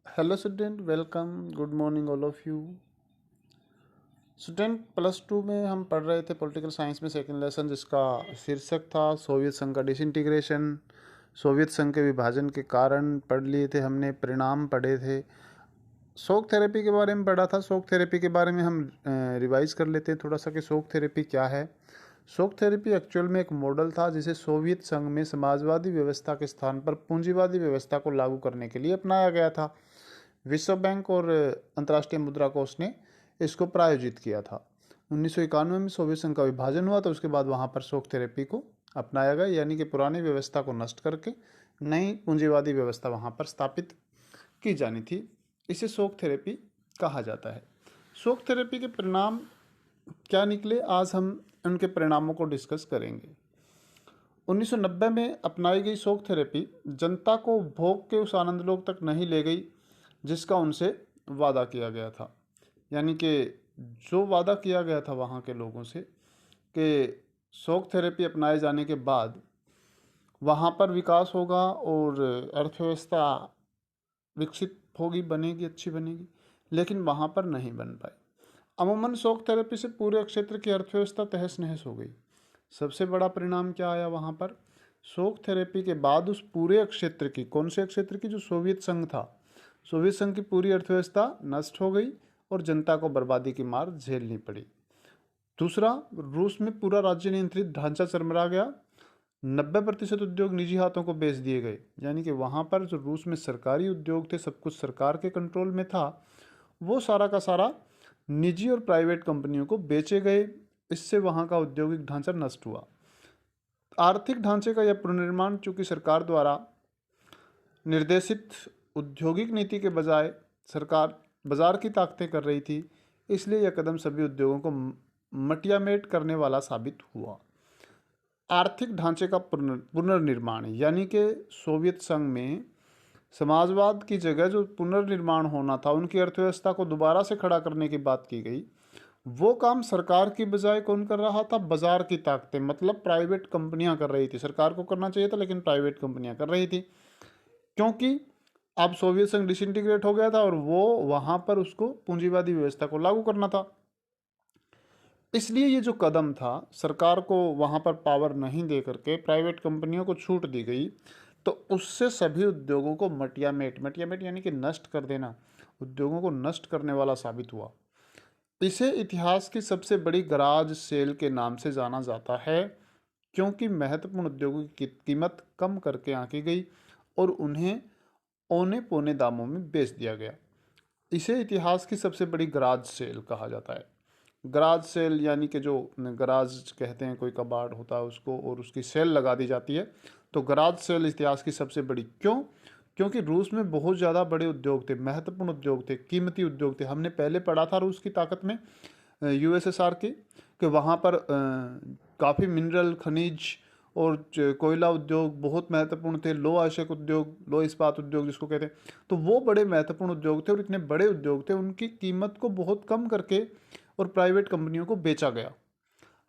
Hello student, welcome, good morning all of you. Student, plus two में हम पढ़ रहे थे पॉलिटिकल साइंस में सेकंड लेसन, जिसका शीर्षक था सोवियत संघ का डिसइंटीग्रेशन। सोवियत संघ के विभाजन के कारण पढ़ लिए थे हमने, परिणाम पढ़े थे। शॉक थेरेपी के बारे में पढ़ा था। शॉक थेरेपी के बारे में हम रिवाइज कर लेते हैं थोड़ा सा कि शॉक थेरेपी क्या है। शॉक थेरेपी एक्चुअल में एक मॉडल था जिसे सोवियत संघ में समाजवादी व्यवस्था के स्थान पर पूंजीवादी व्यवस्था को लागू करने के लिए अपनाया गया था। विश्व बैंक और अंतर्राष्ट्रीय मुद्रा कोष ने इसको प्रायोजित किया था। 1991 में सोवियत संघ का विभाजन हुआ तो उसके बाद वहाँ पर शॉक थेरेपी को अपनाया गया, यानी कि पुरानी व्यवस्था को नष्ट करके नई पूंजीवादी व्यवस्था वहाँ पर स्थापित की जानी थी। इसे शॉक थेरेपी कहा जाता है। शॉक थेरेपी के परिणाम क्या निकले, आज हम उनके परिणामों को डिस्कस करेंगे। 1990 में अपनाई गई शॉक थेरेपी जनता को भोग के उस आनंदलोक तक नहीं ले गई जिसका उनसे वादा किया गया था। यानी कि जो वादा किया गया था वहाँ के लोगों से कि शॉक थेरेपी अपनाए जाने के बाद वहाँ पर विकास होगा और अर्थव्यवस्था विकसित होगी, बनेगी, अच्छी बनेगी, लेकिन वहाँ पर नहीं बन पाई। अमूमन शॉक थेरेपी से पूरे क्षेत्र की अर्थव्यवस्था तहस नहस हो गई। सबसे बड़ा परिणाम क्या आया वहाँ पर? शॉक थेरेपी के बाद उस पूरे क्षेत्र की, कौन से क्षेत्र की? जो सोवियत संघ था, सोवियत संघ की पूरी अर्थव्यवस्था नष्ट हो गई और जनता को बर्बादी की मार झेलनी पड़ी। दूसरा, रूस में पूरा राज्य नियंत्रित ढांचा चरमरा गया। 90% उद्योग निजी हाथों को बेच दिए गए। यानी कि वहाँ पर जो रूस में सरकारी उद्योग थे, सब कुछ सरकार के कंट्रोल में था, वो सारा का सारा निजी और प्राइवेट कंपनियों को बेचे गए। इससे वहाँ का औद्योगिक ढांचा नष्ट हुआ। आर्थिक ढांचे का यह पुनर्निर्माण चूंकि सरकार द्वारा निर्देशित औद्योगिक नीति के बजाय सरकार बाजार की ताकतें कर रही थी, इसलिए यह कदम सभी उद्योगों को मटियामेट करने वाला साबित हुआ। आर्थिक ढांचे का पुनर्निर्माण, यानी कि सोवियत संघ में समाजवाद की जगह जो पुनर्निर्माण होना था, उनकी अर्थव्यवस्था को दोबारा से खड़ा करने की बात की गई। वो काम सरकार की बजाय कौन कर रहा था? बाजार की ताकतें, मतलब प्राइवेट कंपनियां कर रही थी। सरकार को करना चाहिए था लेकिन प्राइवेट कंपनियां कर रही थी, क्योंकि अब सोवियत संघ डिसइंटीग्रेट हो गया था और वो वहां पर उसको पूंजीवादी व्यवस्था को लागू करना था। इसलिए ये जो कदम था, सरकार को वहां पर पावर नहीं दे करके प्राइवेट कंपनियों को छूट दी गई, तो उससे सभी उद्योगों को मटियामेट यानी कि नष्ट कर देना, उद्योगों को नष्ट करने वाला साबित हुआ। इसे इतिहास की सबसे बड़ी गराज सेल के नाम से जाना जाता है, क्योंकि महत्वपूर्ण उद्योगों की कीमत कम करके आंकी गई और उन्हें औने पौने दामों में बेच दिया गया। इसे इतिहास की सबसे बड़ी गराज सेल कहा जाता है। गराज सेल यानी कि जो गराज कहते हैं, कोई कबाड़ होता है उसको, और उसकी सेल लगा दी जाती है। तो गराज सेल इतिहास की सबसे बड़ी क्यों? क्योंकि रूस में बहुत ज़्यादा बड़े उद्योग थे, महत्वपूर्ण उद्योग थे, कीमती उद्योग थे। हमने पहले पढ़ा था रूस की ताकत में, यूएसएसआर की, कि वहाँ पर काफ़ी मिनरल, खनिज और कोयला उद्योग बहुत महत्वपूर्ण थे। लो आवश्यक उद्योग, लो इस्पात उद्योग जिसको कहते हैं, तो वो बड़े महत्वपूर्ण उद्योग थे। और इतने बड़े उद्योग थे, उनकी कीमत को बहुत कम करके और प्राइवेट कंपनियों को बेचा गया।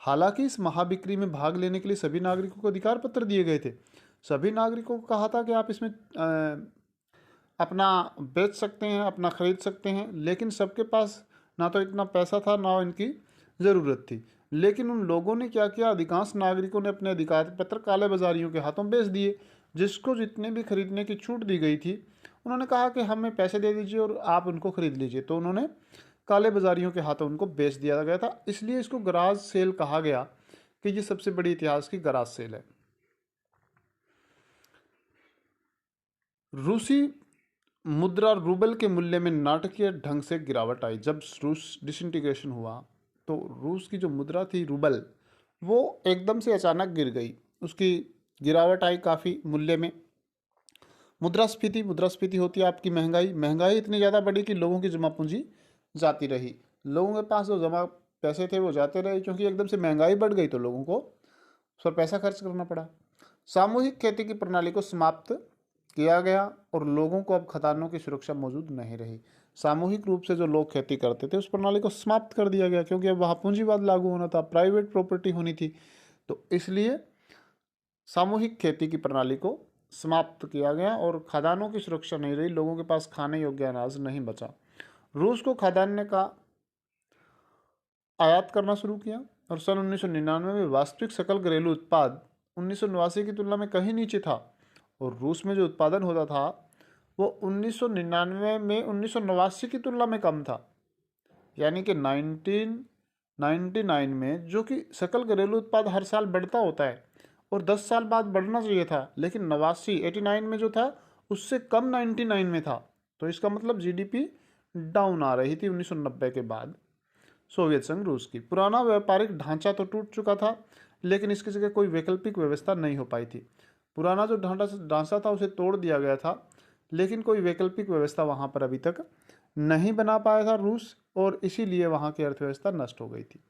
हालांकि इस महाबिक्री में भाग लेने के लिए सभी नागरिकों को अधिकार पत्र दिए गए थे। सभी नागरिकों को कहा था कि आप इसमें अपना बेच सकते हैं, अपना खरीद सकते हैं, लेकिन सबके पास ना तो इतना पैसा था, ना इनकी ज़रूरत थी। लेकिन उन लोगों ने क्या किया? अधिकांश नागरिकों ने अपने अधिकार पत्र काले बाजारियों के हाथों बेच दिए। जिसको जितने भी खरीदने की छूट दी गई थी, उन्होंने कहा कि हमें पैसे दे दीजिए और आप उनको खरीद लीजिए। तो उन्होंने काले बाजारियों के हाथों उनको बेच दिया गया था। इसलिए इसको गराज सेल कहा गया कि ये सबसे बड़ी इतिहास की गराज सेल है। रूसी मुद्रा रूबल के मूल्य में नाटकीय ढंग से गिरावट आई। जब रूस डिसइंटीग्रेशन हुआ तो रूस की जो मुद्रा थी रूबल, वो एकदम से अचानक गिर गई। उसकी गिरावट आई काफ़ी मूल्य में। मुद्रास्फीति, मुद्रास्फीति होती है आपकी महंगाई। महंगाई इतनी ज़्यादा बढ़ी कि लोगों की जमा पूंजी जाती रही। लोगों के पास जो जमा पैसे थे वो जाते रहे, क्योंकि एकदम से महंगाई बढ़ गई तो लोगों को उस पर पैसा खर्च करना पड़ा। सामूहिक खेती की प्रणाली को समाप्त किया गया और लोगों को अब खदानों की सुरक्षा मौजूद नहीं रही। सामूहिक रूप से जो लोग खेती करते थे उस प्रणाली को समाप्त कर दिया गया, क्योंकि अब वहाँ पूंजीवाद लागू होना था, प्राइवेट प्रॉपर्टी होनी थी। तो इसलिए सामूहिक खेती की प्रणाली को समाप्त किया गया और खदानों की सुरक्षा नहीं रही, लोगों के पास खाने योग्य अनाज नहीं बचा। रूस को खाद्यान्न का आयात करना शुरू किया और सन 1999 में वास्तविक सकल घरेलू उत्पाद 1989 की तुलना में कहीं नीचे था, और रूस में जो उत्पादन होता था वो 1999 में 1989 की तुलना में कम था। यानी कि 1999 में, जो कि सकल घरेलू उत्पाद हर साल बढ़ता होता है और 10 साल बाद बढ़ना चाहिए था, लेकिन 89 में जो था उससे कम 99 में था। तो इसका मतलब जीडीपी डाउन आ रही थी 1990 के बाद। सोवियत संघ रूस की पुराना व्यापारिक ढांचा तो टूट चुका था, लेकिन इसकी जगह कोई वैकल्पिक व्यवस्था नहीं हो पाई थी। पुराना जो ढांचा था उसे तोड़ दिया गया था, लेकिन कोई वैकल्पिक व्यवस्था वहाँ पर अभी तक नहीं बना पाया था रूस, और इसीलिए वहाँ की अर्थव्यवस्था नष्ट हो गई थी।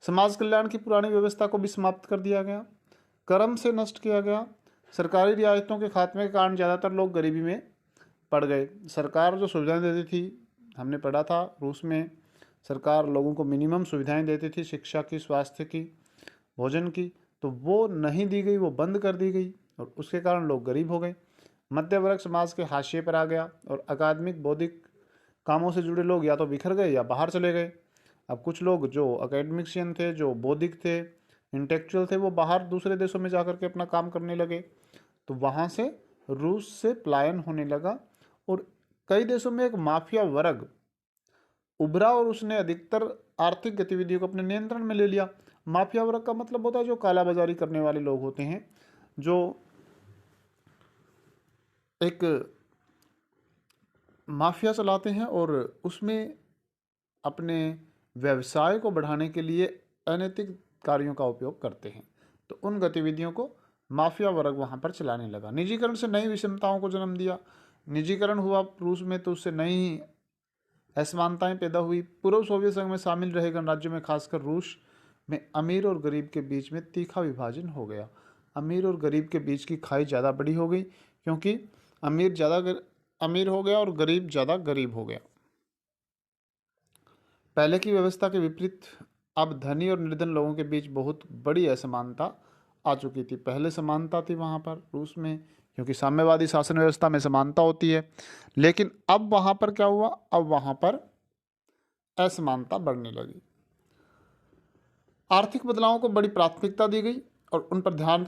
समाज कल्याण की पुरानी व्यवस्था को भी समाप्त कर दिया गया, कर्म से नष्ट किया गया। सरकारी रियायतों के खात्मे के कारण ज़्यादातर लोग गरीबी में पड़ गए। सरकार जो सुविधाएं देती थी, हमने पढ़ा था रूस में सरकार लोगों को मिनिमम सुविधाएं देती थी, शिक्षा की, स्वास्थ्य की, भोजन की, तो वो नहीं दी गई, वो बंद कर दी गई और उसके कारण लोग गरीब हो गए। मध्य वर्ग समाज के हाशिए पर आ गया और अकादमिक बौद्धिक कामों से जुड़े लोग या तो बिखर गए या बाहर चले गए। अब कुछ लोग जो अकेडमिशियन थे, जो बौद्धिक थे, इंटेलेक्चुअल थे, वो बाहर दूसरे देशों में जाकर के अपना काम करने लगे, तो वहाँ से रूस से पलायन होने लगा और कई देशों में एक माफिया वर्ग उभरा और उसने अधिकतर आर्थिक गतिविधियों को अपने नियंत्रण में ले लिया। माफिया वर्ग का मतलब होता है जो कालाबाजारी करने वाले लोग होते हैं, जो एक माफिया चलाते हैं और उसमें अपने व्यवसाय को बढ़ाने के लिए अनैतिक कार्यों का उपयोग करते हैं। तो उन गतिविधियों को माफिया वर्ग वहाँ पर चलाने लगा। निजीकरण से नई विषमताओं को जन्म दिया। निजीकरण हुआ रूस में तो उससे नई असमानताएं पैदा हुई। पूर्व सोवियत संघ में शामिल रहे गणराज्यों में, खासकर रूस में, अमीर और गरीब के बीच में तीखा विभाजन हो गया। अमीर और गरीब के बीच की खाई ज़्यादा बड़ी हो गई, क्योंकि अमीर ज़्यादा अमीर हो गया और गरीब ज़्यादा गरीब हो गया। पहले की व्यवस्था के विपरीत अब धनी और निर्धन लोगों के बीच बहुत बड़ी असमानता आ चुकी थी। पहले समानता थी वहाँ पर रूस में, क्योंकि साम्यवादी शासन व्यवस्था में समानता होती है, लेकिन अब वहाँ पर क्या हुआ, अब वहाँ पर असमानता बढ़ने लगी। आर्थिक बदलावों को बड़ी प्राथमिकता दी गई और उन पर ध्यान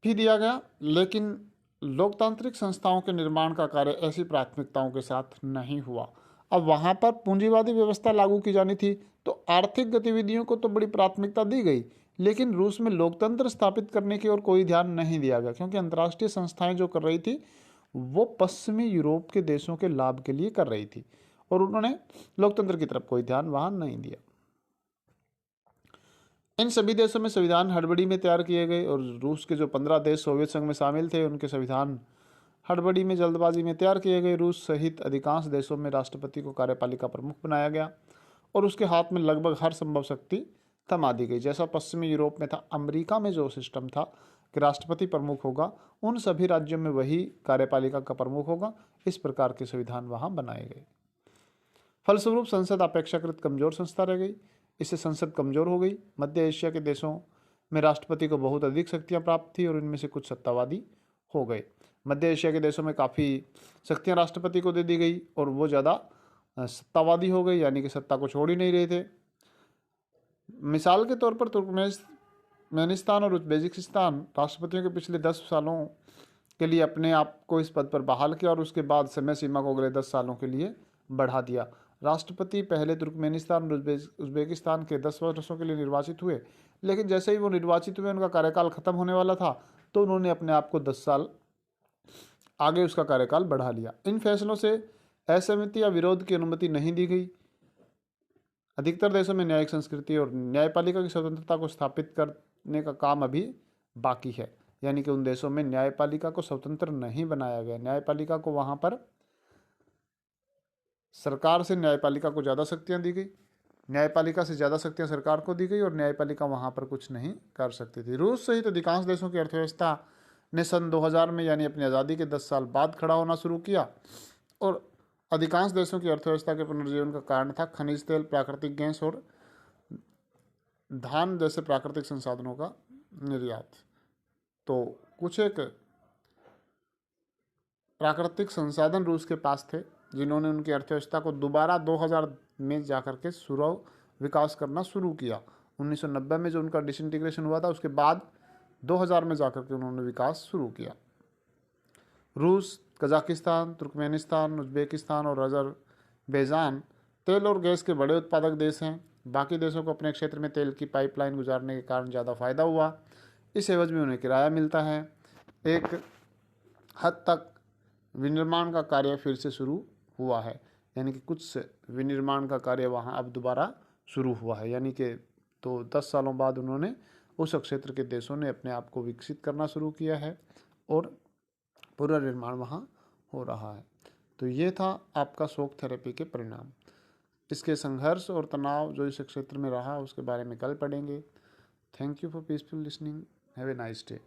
भी दिया गया, लेकिन लोकतांत्रिक संस्थाओं के निर्माण का कार्य ऐसी प्राथमिकताओं के साथ नहीं हुआ। अब वहाँ पर पूंजीवादी व्यवस्था लागू की जानी थी, तो आर्थिक गतिविधियों को तो बड़ी प्राथमिकता दी गई, लेकिन रूस में लोकतंत्र स्थापित करने की ओर कोई ध्यान नहीं दिया गया, क्योंकि अंतर्राष्ट्रीय संस्थाएं जो कर रही थी वो पश्चिमी यूरोप के देशों के लाभ के लिए कर रही थी और उन्होंने लोकतंत्र की तरफ कोई ध्यान वहाँ नहीं दिया। इन सभी देशों में संविधान हड़बड़ी में तैयार किए गए और रूस के जो 15 देश सोवियत संघ में शामिल थे उनके संविधान हड़बड़ी में, जल्दबाजी में तैयार किए गए। रूस सहित अधिकांश देशों में राष्ट्रपति को कार्यपालिका प्रमुख बनाया गया और उसके हाथ में लगभग हर संभव शक्ति थमा दी गई। जैसा पश्चिमी यूरोप में था, अमेरिका में जो सिस्टम था कि राष्ट्रपति प्रमुख होगा, उन सभी राज्यों में वही कार्यपालिका का प्रमुख होगा। इस प्रकार के संविधान वहाँ बनाए गए। फलस्वरूप संसद अपेक्षाकृत कमजोर संस्था रह गई। इससे संसद कमजोर हो गई। मध्य एशिया के देशों में राष्ट्रपति को बहुत अधिक शक्तियां प्राप्त थी और इनमें से कुछ सत्तावादी हो गए। मध्य एशिया के देशों में काफ़ी शक्तियां राष्ट्रपति को दे दी गई और वो ज़्यादा सत्तावादी हो गए, यानी कि सत्ता को छोड़ ही नहीं रहे थे। मिसाल के तौर पर तुर्कमेनिस्तान और उज्बेकिस्तान राष्ट्रपतियों के पिछले 10 सालों के लिए अपने आप को इस पद पर बहाल किया और उसके बाद समय सीमा को अगले 10 सालों के लिए बढ़ा दिया। राष्ट्रपति पहले तुर्कमेनिस्तान और उज्बेकिस्तान के 10 वर्षों के लिए निर्वाचित हुए, लेकिन जैसे ही वो निर्वाचित हुए उनका कार्यकाल खत्म होने वाला था, तो उन्होंने अपने आप को 10 साल आगे उसका कार्यकाल बढ़ा लिया। इन फैसलों से असहमति या विरोध की अनुमति नहीं दी गई। अधिकतर देशों में न्यायिक संस्कृति और न्यायपालिका की स्वतंत्रता को स्थापित करने का काम अभी बाकी है, यानी कि उन देशों में न्यायपालिका को स्वतंत्र नहीं बनाया गया। न्यायपालिका को वहाँ पर सरकार से न्यायपालिका को ज़्यादा शक्तियाँ दी गई, न्यायपालिका से ज़्यादा शक्तियाँ सरकार को दी गई और न्यायपालिका वहाँ पर कुछ नहीं कर सकती थी। रूस सहित अधिकांश देशों की अर्थव्यवस्था ने सन 2000 में, यानी अपनी आज़ादी के 10 साल बाद खड़ा होना शुरू किया और अधिकांश देशों की अर्थव्यवस्था के पुनर्जीवन का कारण था खनिज तेल, प्राकृतिक गैस और धान जैसे प्राकृतिक संसाधनों का निर्यात। तो कुछ एक प्राकृतिक संसाधन रूस के पास थे, जिन्होंने उनकी अर्थव्यवस्था को दोबारा 2000 में जाकर के विकास करना शुरू किया। 1990 में जो उनका डिसइंटीग्रेशन हुआ था, उसके बाद 2000 में जाकर के उन्होंने विकास शुरू किया। रूस, कजाकिस्तान, तुर्कमेनिस्तान, उज्बेकिस्तान और अजरबैजान तेल और गैस के बड़े उत्पादक देश हैं। बाकी देशों को अपने क्षेत्र में तेल की पाइपलाइन गुजारने के कारण ज़्यादा फायदा हुआ। इस एवज में उन्हें किराया मिलता है। एक हद तक विनिर्माण का कार्य फिर से शुरू हुआ है, यानी कि कुछ विनिर्माण का कार्य वहाँ अब दोबारा शुरू हुआ है, यानी कि तो 10 सालों बाद उन्होंने उस क्षेत्र के देशों ने अपने आप को विकसित करना शुरू किया है और पूरा निर्माण वहाँ हो रहा है। तो ये था आपका शॉक थेरेपी के परिणाम। इसके संघर्ष और तनाव जो इस क्षेत्र में रहा उसके बारे में कल पढ़ेंगे। Thank you for peaceful listening. Have a nice day.